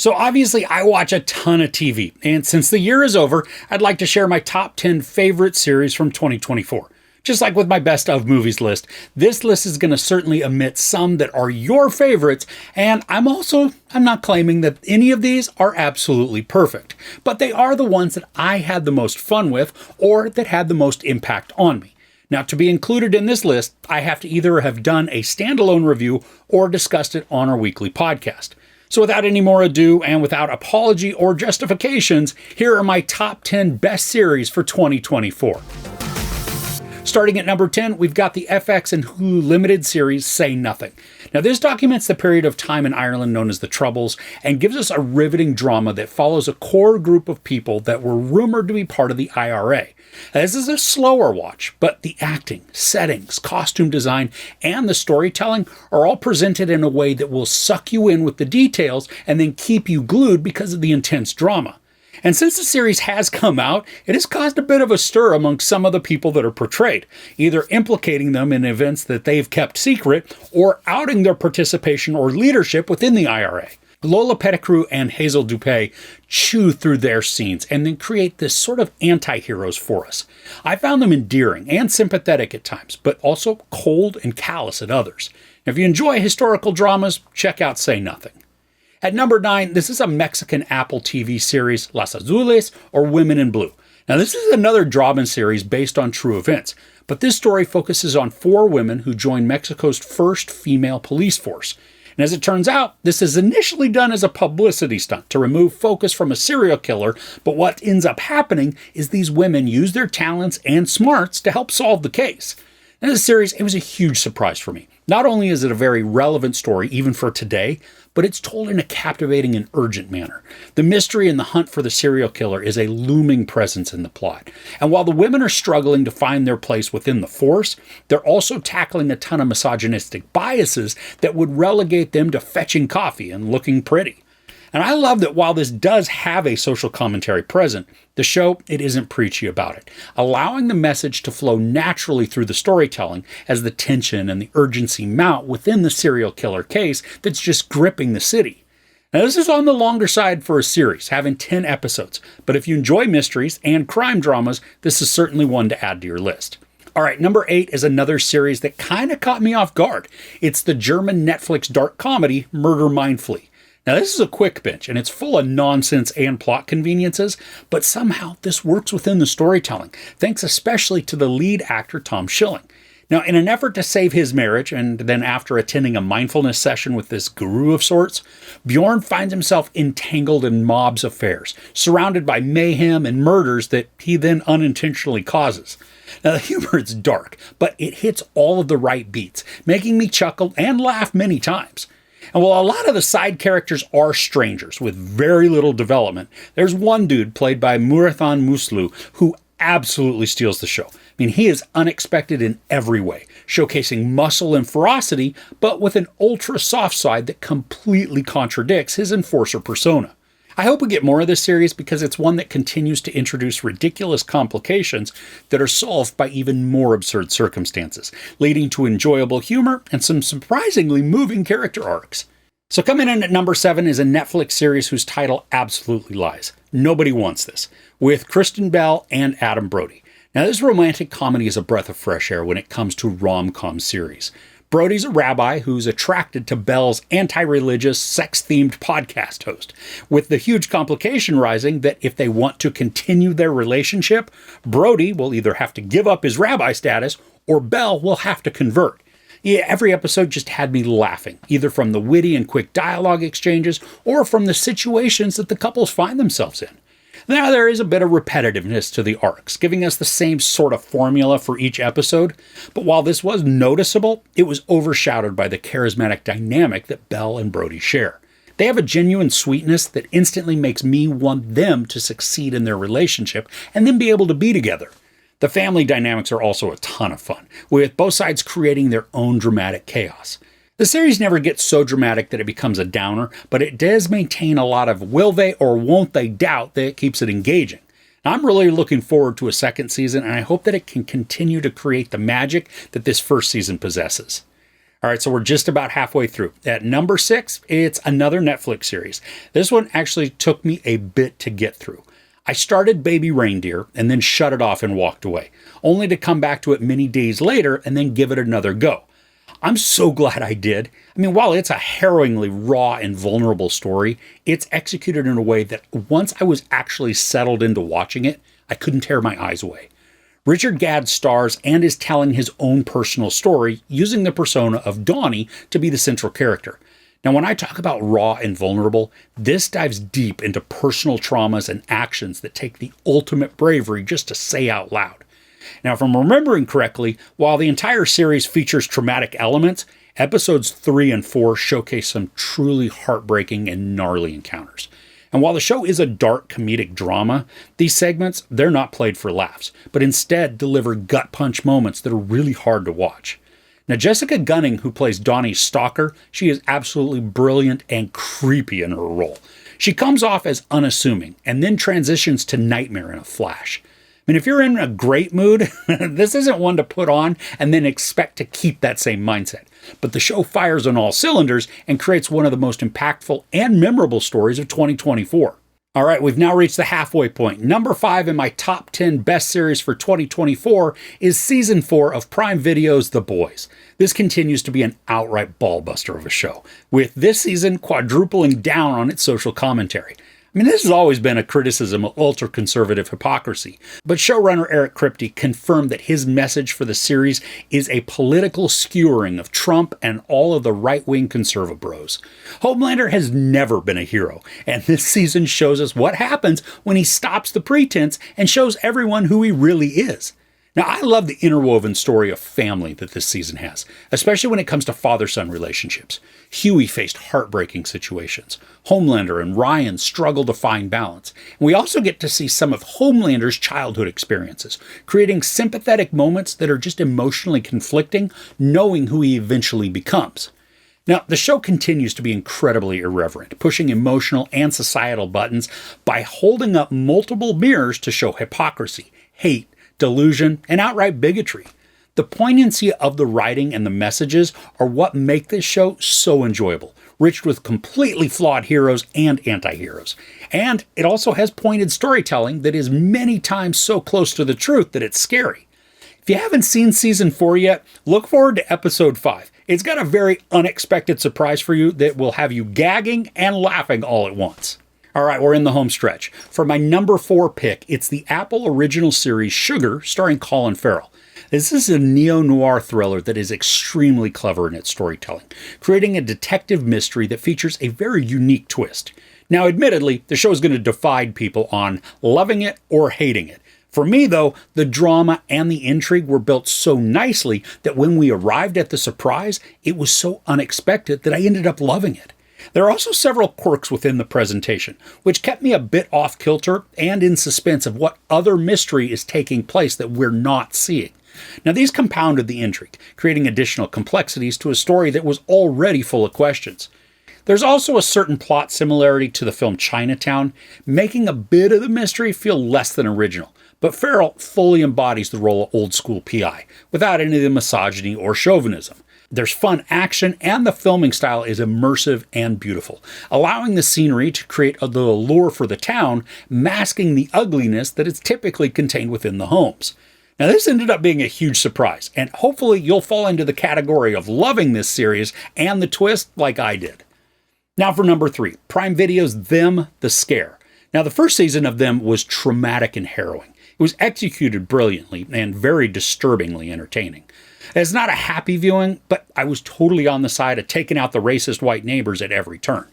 So obviously I watch a ton of TV, and since the year is over, I'd like to share my top 10 favorite series from 2024. Just like with my best of movies list, this list is going to certainly omit some that are your favorites, and I'm not claiming that any of these are absolutely perfect, but they are the ones that I had the most fun with or that had the most impact on me. Now, to be included in this list, I have to either have done a standalone review or discussed it on our weekly podcast. So without any more ado, and without apology or justifications, here are my top 10 best series for 2024. Starting at number 10, we've got the FX and Hulu limited series Say Nothing. Now, this documents the period of time in Ireland known as the Troubles and gives us a riveting drama that follows a core group of people that were rumored to be part of the IRA. Now, this is a slower watch, but the acting, settings, costume design, and the storytelling are all presented in a way that will suck you in with the details and then keep you glued because of the intense drama. And since the series has come out, it has caused a bit of a stir among some of the people that are portrayed, either implicating them in events that they've kept secret or outing their participation or leadership within the IRA. Lola Pettigrew and Hazel Dupé chew through their scenes and then create this sort of anti-heroes for us. I found them endearing and sympathetic at times, but also cold and callous at others. Now, if you enjoy historical dramas, check out Say Nothing. At number 9, this is a Mexican Apple TV series, Las Azules, or Women in Blue. Now, this is another drama series based on true events, but this story focuses on 4 women who join Mexico's first female police force. And as it turns out, this is initially done as a publicity stunt to remove focus from a serial killer, but what ends up happening is these women use their talents and smarts to help solve the case. In this series, it was a huge surprise for me. Not only is it a very relevant story, even for today, but it's told in a captivating and urgent manner. The mystery and the hunt for the serial killer is a looming presence in the plot. And while the women are struggling to find their place within the force, they're also tackling a ton of misogynistic biases that would relegate them to fetching coffee and looking pretty. And I love that while this does have a social commentary present, the show, it isn't preachy about it, allowing the message to flow naturally through the storytelling as the tension and the urgency mount within the serial killer case that's just gripping the city. Now, this is on the longer side for a series, having 10 episodes, but if you enjoy mysteries and crime dramas, this is certainly one to add to your list. All right, number 8 is another series that kind of caught me off guard. It's the German Netflix dark comedy Murder Mindfully. Now, this is a quick binge, and it's full of nonsense and plot conveniences, but somehow this works within the storytelling, thanks especially to the lead actor Tom Schilling. Now, in an effort to save his marriage, and then after attending a mindfulness session with this guru of sorts, Bjorn finds himself entangled in Mob's affairs, surrounded by mayhem and murders that he then unintentionally causes. Now, the humor is dark, but it hits all of the right beats, making me chuckle and laugh many times. And while a lot of the side characters are strangers with very little development, there's one dude played by Murathan Muslu who absolutely steals the show. I mean, he is unexpected in every way, showcasing muscle and ferocity, but with an ultra soft side that completely contradicts his enforcer persona. I hope we get more of this series because it's one that continues to introduce ridiculous complications that are solved by even more absurd circumstances, leading to enjoyable humor and some surprisingly moving character arcs. So coming in at number 7 is a Netflix series whose title absolutely lies. Nobody Wants This, with Kristen Bell and Adam Brody. Now, this romantic comedy is a breath of fresh air when it comes to rom-com series. Brody's a rabbi who's attracted to Belle's anti-religious, sex-themed podcast host, with the huge complication rising that if they want to continue their relationship, Brody will either have to give up his rabbi status or Belle will have to convert. Yeah, every episode just had me laughing, either from the witty and quick dialogue exchanges or from the situations that the couples find themselves in. Now, there is a bit of repetitiveness to the arcs, giving us the same sort of formula for each episode, but while this was noticeable, it was overshadowed by the charismatic dynamic that Belle and Brody share. They have a genuine sweetness that instantly makes me want them to succeed in their relationship and then be able to be together. The family dynamics are also a ton of fun, with both sides creating their own dramatic chaos. The series never gets so dramatic that it becomes a downer, but it does maintain a lot of will they or won't they doubt that keeps it engaging. Now, I'm really looking forward to a second season, and I hope that it can continue to create the magic that this first season possesses. All right, so we're just about halfway through. At number 6, it's another Netflix series. This one actually took me a bit to get through. I started Baby Reindeer and then shut it off and walked away, only to come back to it many days later and then give it another go. I'm so glad I did. I mean, while it's a harrowingly raw and vulnerable story, it's executed in a way that once I was actually settled into watching it, I couldn't tear my eyes away. Richard Gadd stars and is telling his own personal story using the persona of Donnie to be the central character. Now, when I talk about raw and vulnerable, this dives deep into personal traumas and actions that take the ultimate bravery just to say out loud. Now, if I'm remembering correctly, while the entire series features traumatic elements, episodes 3 and 4 showcase some truly heartbreaking and gnarly encounters. And while the show is a dark comedic drama, these segments, they're not played for laughs, but instead deliver gut punch moments that are really hard to watch. Now, Jessica Gunning, who plays Donnie's stalker, she is absolutely brilliant and creepy in her role. She comes off as unassuming and then transitions to nightmare in a flash. I mean, if you're in a great mood, this isn't one to put on and then expect to keep that same mindset. But the show fires on all cylinders and creates one of the most impactful and memorable stories of 2024. All right, we've now reached the halfway point. Number 5 in my top 10 best series for 2024 is Season 4 of Prime Video's The Boys. This continues to be an outright ballbuster of a show, with this season quadrupling down on its social commentary. I mean, this has always been a criticism of ultra-conservative hypocrisy, but showrunner Eric Kripke confirmed that his message for the series is a political skewering of Trump and all of the right-wing conservative bros. Homelander has never been a hero, and this season shows us what happens when he stops the pretense and shows everyone who he really is. Now, I love the interwoven story of family that this season has, especially when it comes to father-son relationships. Huey faced heartbreaking situations. Homelander and Ryan struggle to find balance. And we also get to see some of Homelander's childhood experiences, creating sympathetic moments that are just emotionally conflicting, knowing who he eventually becomes. Now, the show continues to be incredibly irreverent, pushing emotional and societal buttons by holding up multiple mirrors to show hypocrisy, hate, delusion, and outright bigotry. The poignancy of the writing and the messages are what make this show so enjoyable, rich with completely flawed heroes and anti-heroes. And it also has pointed storytelling that is many times so close to the truth that it's scary. If you haven't seen Season 4 yet, look forward to Episode 5. It's got a very unexpected surprise for you that will have you gagging and laughing all at once. All right, we're in the home stretch. For my number 4 pick, it's the Apple original series Sugar, starring Colin Farrell. This is a neo-noir thriller that is extremely clever in its storytelling, creating a detective mystery that features a very unique twist. Now, admittedly, the show is going to divide people on loving it or hating it. For me, though, the drama and the intrigue were built so nicely that when we arrived at the surprise, it was so unexpected that I ended up loving it. There are also several quirks within the presentation, which kept me a bit off kilter and in suspense of what other mystery is taking place that we're not seeing. Now, these compounded the intrigue, creating additional complexities to a story that was already full of questions. There's also a certain plot similarity to the film Chinatown, making a bit of the mystery feel less than original. But Farrell fully embodies the role of old-school PI, without any of the misogyny or chauvinism. There's fun action, and the filming style is immersive and beautiful, allowing the scenery to create the allure for the town, masking the ugliness that is typically contained within the homes. Now, this ended up being a huge surprise, and hopefully you'll fall into the category of loving this series and the twist like I did. Now for number 3, Prime Video's Them, The Scare. Now, the first season of Them was traumatic and harrowing. It was executed brilliantly and very disturbingly entertaining. It's not a happy viewing, but I was totally on the side of taking out the racist white neighbors at every turn.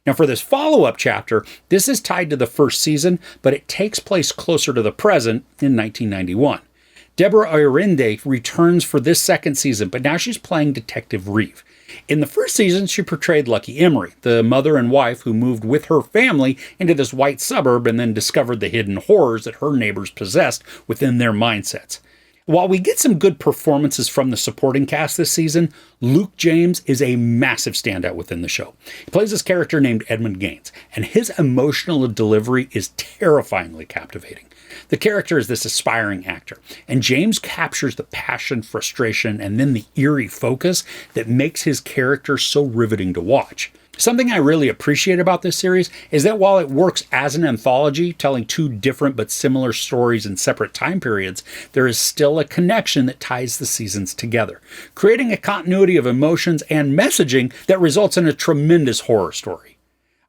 Now, for this follow-up chapter, this is tied to the first season, but it takes place closer to the present in 1991. Deborah Oyorinde returns for this second season, but now she's playing Detective Reeve. In the first season, she portrayed Lucky Emery, the mother and wife who moved with her family into this white suburb and then discovered the hidden horrors that her neighbors possessed within their mindsets. While we get some good performances from the supporting cast this season, Luke James is a massive standout within the show. He plays this character named Edmund Gaines, and his emotional delivery is terrifyingly captivating. The character is this aspiring actor, and James captures the passion, frustration, and then the eerie focus that makes his character so riveting to watch. Something I really appreciate about this series is that while it works as an anthology, telling two different but similar stories in separate time periods, there is still a connection that ties the seasons together, creating a continuity of emotions and messaging that results in a tremendous horror story.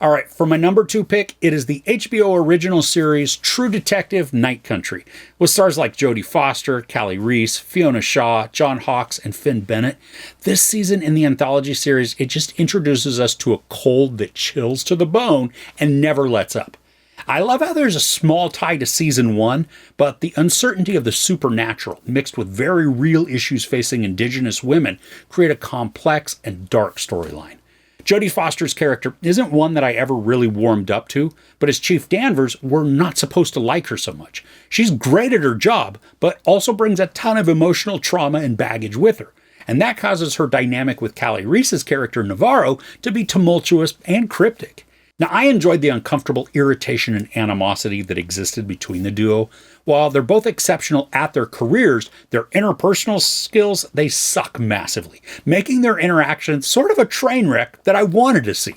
All right, for my number 2 pick, it is the HBO original series True Detective Night Country, with stars like Jodie Foster, Callie Reese, Fiona Shaw, John Hawkes, and Finn Bennett. This season in the anthology series, it just introduces us to a cold that chills to the bone and never lets up. I love how there's a small tie to season 1, but the uncertainty of the supernatural mixed with very real issues facing Indigenous women create a complex and dark storyline. Jodie Foster's character isn't one that I ever really warmed up to, but as Chief Danvers, we're not supposed to like her so much. She's great at her job, but also brings a ton of emotional trauma and baggage with her. And that causes her dynamic with Callie Reese's character Navarro to be tumultuous and cryptic. Now, I enjoyed the uncomfortable irritation and animosity that existed between the duo. While they're both exceptional at their careers, their interpersonal skills, they suck massively, making their interactions sort of a train wreck that I wanted to see.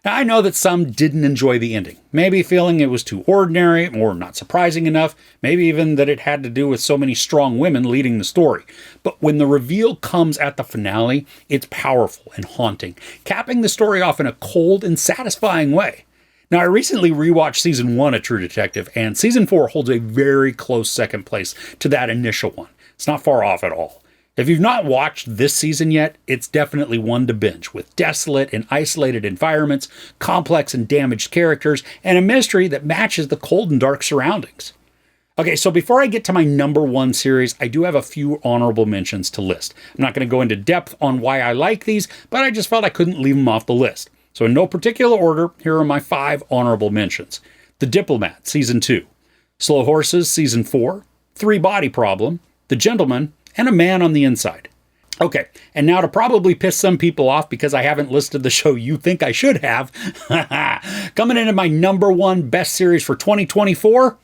Now, I know that some didn't enjoy the ending, maybe feeling it was too ordinary or not surprising enough, maybe even that it had to do with so many strong women leading the story. But when the reveal comes at the finale, it's powerful and haunting, capping the story off in a cold and satisfying way. Now, I recently rewatched season 1 of True Detective, and season 4 holds a very close second place to that initial one. It's not far off at all. If you've not watched this season yet, it's definitely one to binge, with desolate and isolated environments, complex and damaged characters, and a mystery that matches the cold and dark surroundings. Okay, so before I get to my number 1 series, I do have a few honorable mentions to list. I'm not going to go into depth on why I like these, but I just felt I couldn't leave them off the list. So in no particular order, here are my 5 honorable mentions. The Diplomat, Season 2. Slow Horses, Season 4. Three Body Problem. The Gentleman, and A Man on the Inside. Okay, and now to probably piss some people off because I haven't listed the show you think I should have, coming in at my number 1 best series for 2024,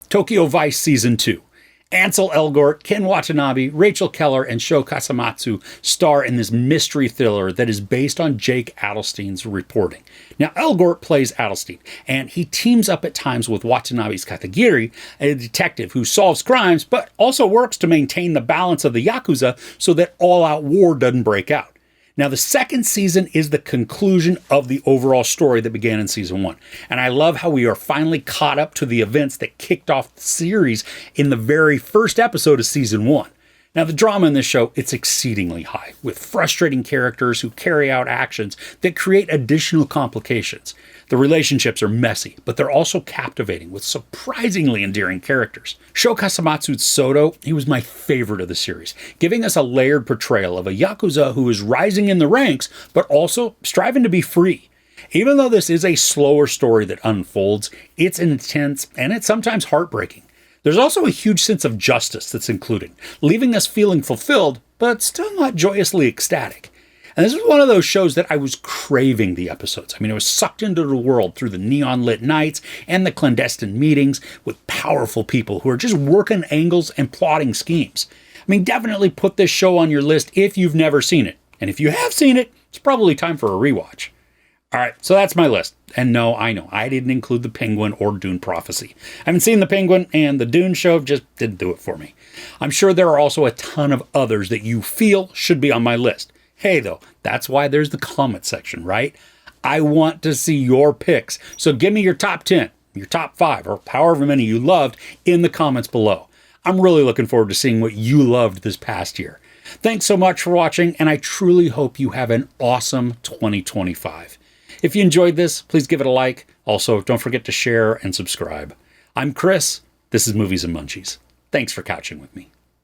Tokyo Vice Season 2. Ansel Elgort, Ken Watanabe, Rachel Keller, and Sho Kasamatsu star in this mystery thriller that is based on Jake Adelstein's reporting. Now, Elgort plays Adelstein, and he teams up at times with Watanabe's Katagiri, a detective who solves crimes, but also works to maintain the balance of the Yakuza so that all-out war doesn't break out. Now, the second season is the conclusion of the overall story that began in season 1. And I love how we are finally caught up to the events that kicked off the series in the very first episode of season 1. Now, the drama in this show, it's exceedingly high, with frustrating characters who carry out actions that create additional complications. The relationships are messy, but they're also captivating with surprisingly endearing characters. Sho Kasamatsu's Soto, he was my favorite of the series, giving us a layered portrayal of a Yakuza who is rising in the ranks, but also striving to be free. Even though this is a slower story that unfolds, it's intense and it's sometimes heartbreaking. There's also a huge sense of justice that's included, leaving us feeling fulfilled, but still not joyously ecstatic. And this was one of those shows that I was craving the episodes. I mean, I was sucked into the world through the neon-lit nights and the clandestine meetings with powerful people who are just working angles and plotting schemes. I mean, definitely put this show on your list if you've never seen it. And if you have seen it, it's probably time for a rewatch. All right, so that's my list. And no, I know, I didn't include The Penguin or Dune Prophecy. I haven't seen The Penguin, and the Dune show just didn't do it for me. I'm sure there are also a ton of others that you feel should be on my list. Hey, though, that's why there's the comment section, right? I want to see your picks. So give me your top 10, your top 5, or however many you loved in the comments below. I'm really looking forward to seeing what you loved this past year. Thanks so much for watching, and I truly hope you have an awesome 2025. If you enjoyed this, please give it a like. Also, don't forget to share and subscribe. I'm Chris. This is Movies and Munchies. Thanks for couching with me.